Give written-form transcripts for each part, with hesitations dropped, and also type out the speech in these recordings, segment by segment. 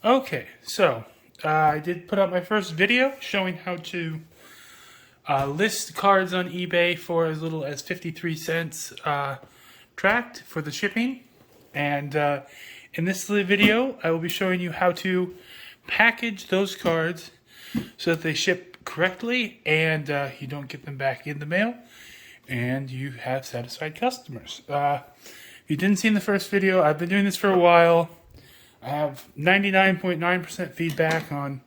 Okay, so I did put out my first video showing how to list cards on eBay for as little as 53 cents tracked for the shipping. And in this video, I will be showing you how to package those cards so that they ship correctly and you don't get them back in the mail and you have satisfied customers. If you didn't see in the first video, I've been doing this for a while. I have 99.9% feedback on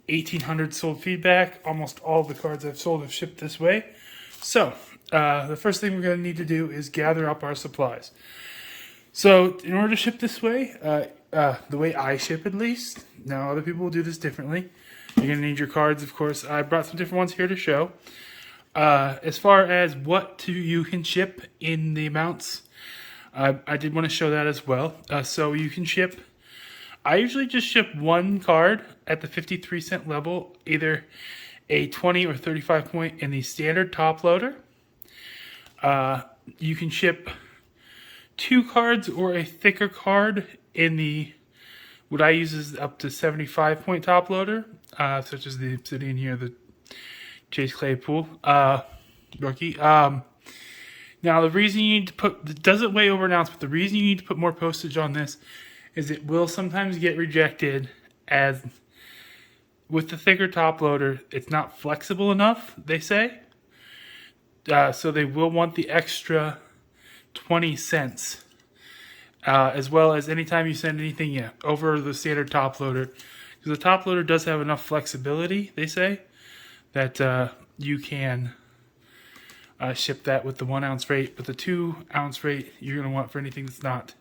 1,800 sold feedback. Almost all the cards I've sold have shipped this way. So, the first thing we're going to need to do is gather up our supplies. So, in order to ship this way, the way I ship at least, now other people will do this differently. You're going to need your cards, of course. I brought some different ones here to show. As far as what you can ship in the amounts, I did want to show that as well. So you can ship, I usually just ship one card at the 53 cent level, either a 20 or 35 point in the standard top loader. You can ship 2 cards or a thicker card in the, what I use is up to 75 point top loader, such as the Obsidian here, the Chase Claypool rookie. Now, the reason you need to put, it doesn't weigh over an ounce, but the reason you need to put more postage on this is it will sometimes get rejected as, with the thicker top loader, it's not flexible enough, they say. So they will want the extra 20 cents. As well as anytime you send anything over the standard top loader. Because the top loader does have enough flexibility, they say, that you can ship that with the 1 ounce rate, but the 2 ounce rate you're going to want for anything that's not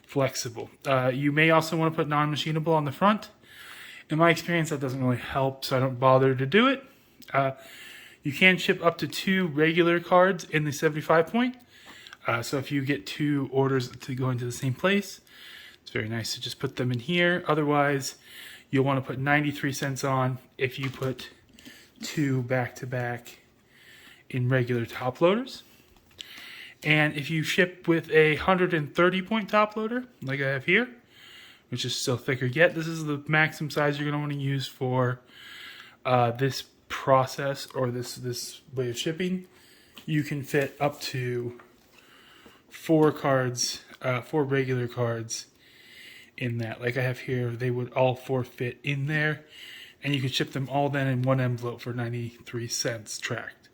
flexible. You may also want to put non-machinable on the front. In my experience, that doesn't really help, so I don't bother to do it. You can ship up to 2 regular cards in the 75 point. So if you get 2 orders to go into the same place, it's very nice to just put them in here. Otherwise, you'll want to put 93 cents on if you put 2 back-to-back in regular top loaders. And if you ship with a 130 point top loader, like I have here, which is still thicker yet, this is the maximum size you're going to want to use for this process or this way of shipping. You can fit up to 4 cards, 4 regular cards in that. Like I have here, they would all 4 fit in there, and you could ship them all then in one envelope for 93 cents tracked.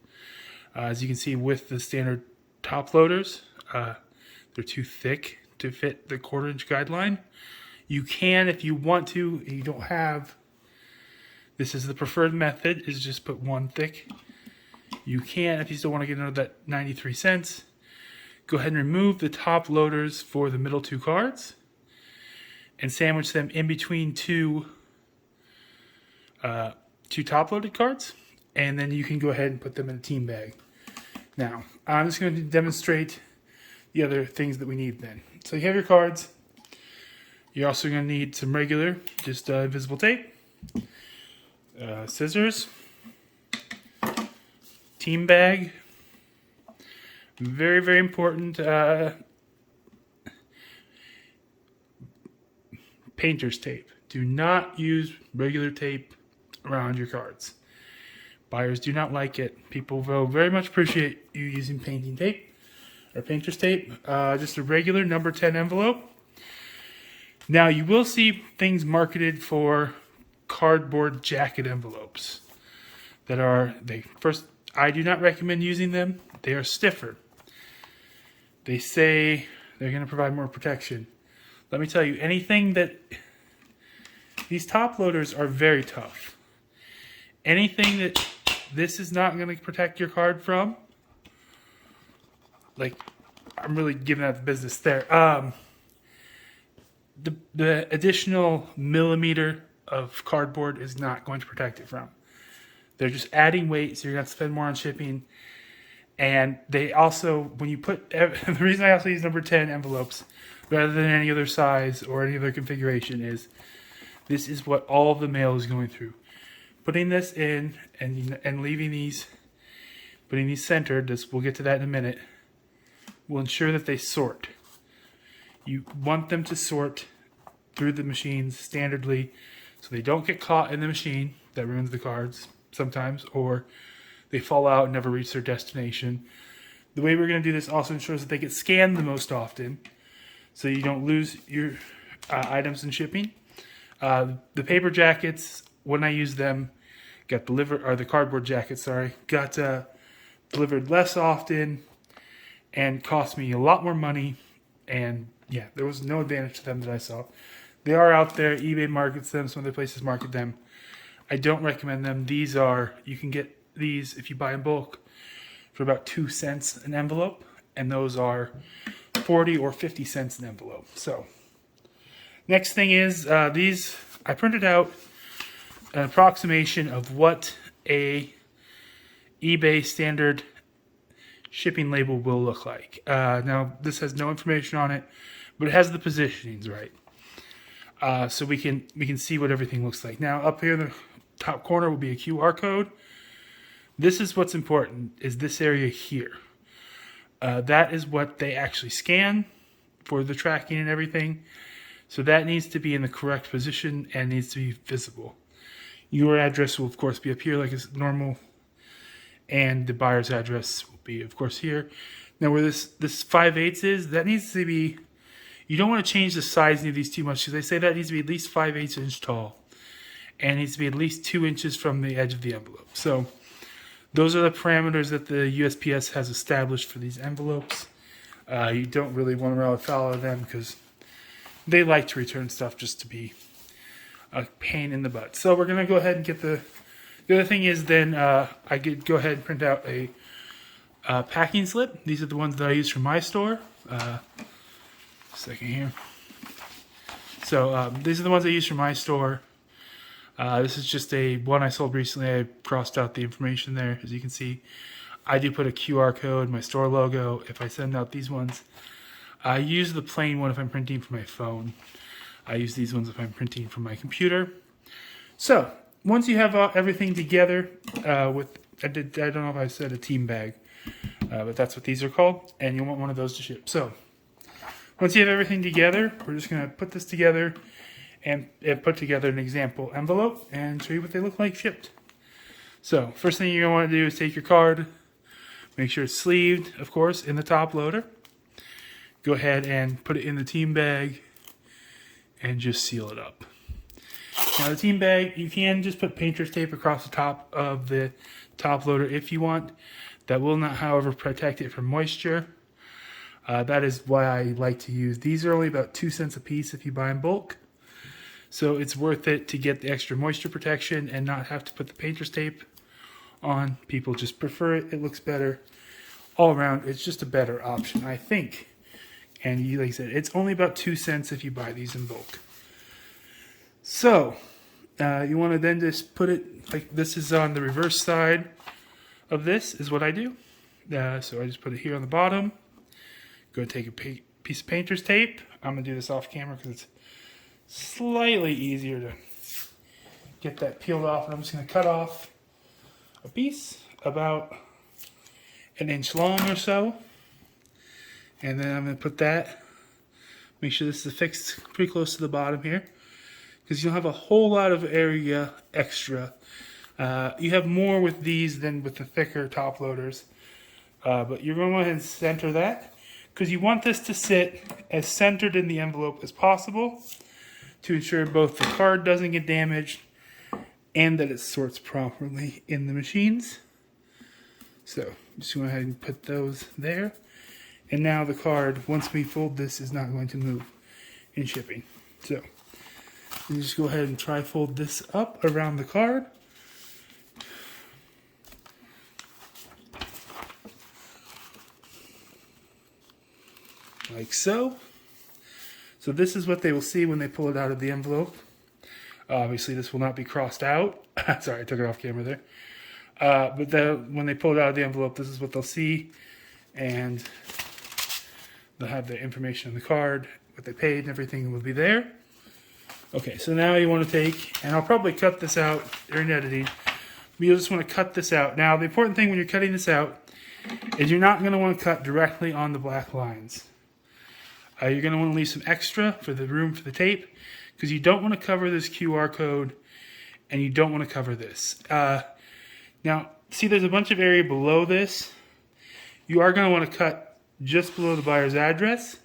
As you can see with the standard top loaders, they're too thick to fit the 1/4 inch guideline. You can, if you want to, you don't have, this is the preferred method, is just put 1 thick. You can, if you still want to get under that 93 cents, go ahead and remove the top loaders for the middle 2 cards and sandwich them in between 2 top loaded cards. And then you can go ahead and put them in a team bag. Now, I'm just going to demonstrate the other things that we need then. So you have your cards. You're also going to need some regular, just invisible tape, scissors, team bag, very, very important, painter's tape. Do not use regular tape around your cards. Buyers do not like it. People will very much appreciate you using painting tape or painter's tape. Just a regular number 10 envelope. Now you will see things marketed for cardboard jacket envelopes that are, I do not recommend using them. They are stiffer. They say they're going to provide more protection. Let me tell you, these top loaders are very tough. Anything that this is not going to protect your card from, like, I'm really giving out the business there. The additional millimeter of cardboard is not going to protect it from. They're just adding weight, so you're going to have to spend more on shipping. And they also, when you put, the reason I also use number 10 envelopes rather than any other size or any other configuration is, this is what all of the mail is going through. Putting this in and leaving these, putting these centered, we'll get to that in a minute, will ensure that they sort. You want them to sort through the machines standardly, so they don't get caught in the machine. That ruins the cards sometimes, or they fall out and never reach their destination. The way we're going to do this also ensures that they get scanned the most often, so you don't lose your items in shipping. The paper jackets, when I use them, got delivered, or the cardboard jackets, sorry, got delivered less often and cost me a lot more money. And yeah, there was no advantage to them that I saw. They are out there. eBay markets them. Some other places market them. I don't recommend them. You can get these if you buy in bulk for about 2 cents an envelope, and those are 40 or 50 cents an envelope. So next thing is these. I printed out an approximation of what a eBay standard shipping label will look like. Now this has no information on it, but it has the positionings right, so we can see what everything looks like. Now up here in the top corner will be a QR code. This is what's important, is this area here. That is what they actually scan for the tracking and everything. So that needs to be in the correct position and needs to be visible. Your address will of course be up here like it's normal, and the buyer's address will be of course here. Now where this 5/8 is, that needs to be, you don't want to change the size of these too much, because they say that needs to be at least 5/8 inch tall and needs to be at least 2 inches from the edge of the envelope. So those are the parameters that the USPS has established for these envelopes. You don't really want to really follow them because they like to return stuff just to be a pain in the butt. So we're going to go ahead and get the other thing is then I could go ahead and print out a packing slip. These are the ones that I use from my store. Second here. So these are the ones I use from my store. This is just one I sold recently. I crossed out the information there. As you can see, I do put a QR code, my store logo, if I send out these ones. I use the plain one if I'm printing from my phone. I use these ones if I'm printing from my computer. So, once you have everything together I don't know if I said a team bag, but that's what these are called, and you'll want one of those to ship. So, once you have everything together, we're just going to put this together and put together an example envelope and show you what they look like shipped. So, first thing you're going to want to do is take your card, make sure it's sleeved, of course, in the top loader. Go ahead and put it in the team bag and just seal it up. Now the team bag, you can just put painter's tape across the top of the top loader if you want. That will not, however, protect it from moisture. That is why I like to use, these are only about 2 cents a piece if you buy in bulk. So it's worth it to get the extra moisture protection and not have to put the painter's tape on. People just prefer it. It looks better all around. It's just a better option, I think. And like I said, it's only about 2 cents if you buy these in bulk. So, you want to then just put it, like this is on the reverse side of this, is what I do. So I just put it here on the bottom. Go take a piece of painter's tape. I'm going to do this off camera because it's slightly easier to get that peeled off. And I'm just going to cut off a piece about 1 inch long or so. And then I'm going to put that, make sure this is affixed pretty close to the bottom here, because you don't have a whole lot of area extra. You have more with these than with the thicker top loaders, but you're going to go ahead and center that, because you want this to sit as centered in the envelope as possible to ensure both the card doesn't get damaged and that it sorts properly in the machines. So just go ahead and put those there. And now the card, once we fold this, is not going to move in shipping. So, you just go ahead and tri-fold this up around the card. Like so. So this is what they will see when they pull it out of the envelope. Obviously this will not be crossed out. Sorry, I took it off camera there. But when they pull it out of the envelope, this is what they'll see. And they'll have the information on the card, what they paid, and everything will be there. Okay, so now you want to take, and I'll probably cut this out during editing, but you'll just want to cut this out. Now, the important thing when you're cutting this out is you're not going to want to cut directly on the black lines. You're going to want to leave some extra for the room for the tape, because you don't want to cover this QR code and you don't want to cover this. Now, see there's a bunch of area below this. You are going to want to cut just below the buyer's address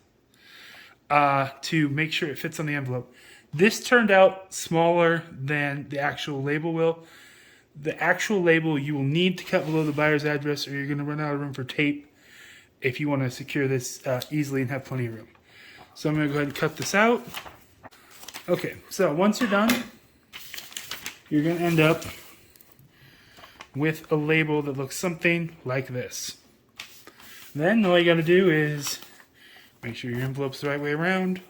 to make sure it fits on the envelope. This turned out smaller than the actual label will. The actual label you will need to cut below the buyer's address, or you're going to run out of room for tape if you want to secure this easily and have plenty of room. So I'm going to go ahead and cut this out. Okay, so once you're done, you're going to end up with a label that looks something like this. Then all you got to do is make sure your envelope's the right way around.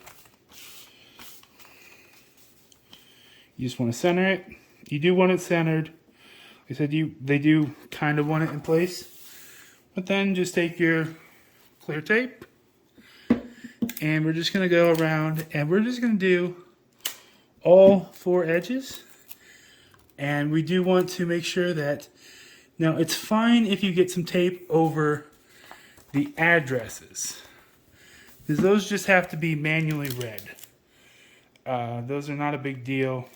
You just want to center it. You do want it centered. Like I said, they do kind of want it in place. But then just take your clear tape, and we're just going to go around, and we're just going to do all 4 edges. And we do want to make sure that, now it's fine if you get some tape over the addresses, because those just have to be manually read. Those are not a big deal.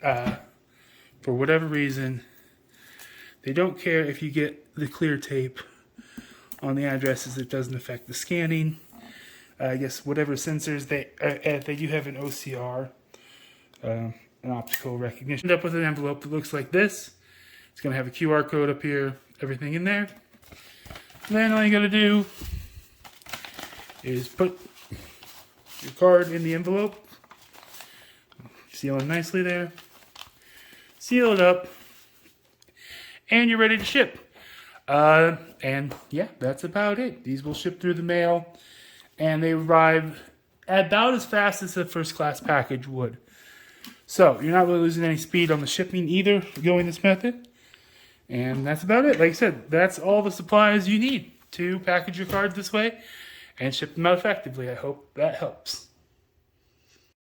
For whatever reason, they don't care if you get the clear tape on the addresses. It doesn't affect the scanning. I guess whatever sensors they do have an OCR, an optical recognition. End up with an envelope that looks like this. It's going to have a QR code up here, everything in there. And then all you got to do is put your card in the envelope, seal it nicely there, seal it up, and you're ready to ship. And yeah, that's about it. These will ship through the mail, and they arrive about as fast as a first class package would. So you're not really losing any speed on the shipping either going this method. And that's about it. Like I said, that's all the supplies you need to package your cards this way and ship them out effectively. I hope that helps.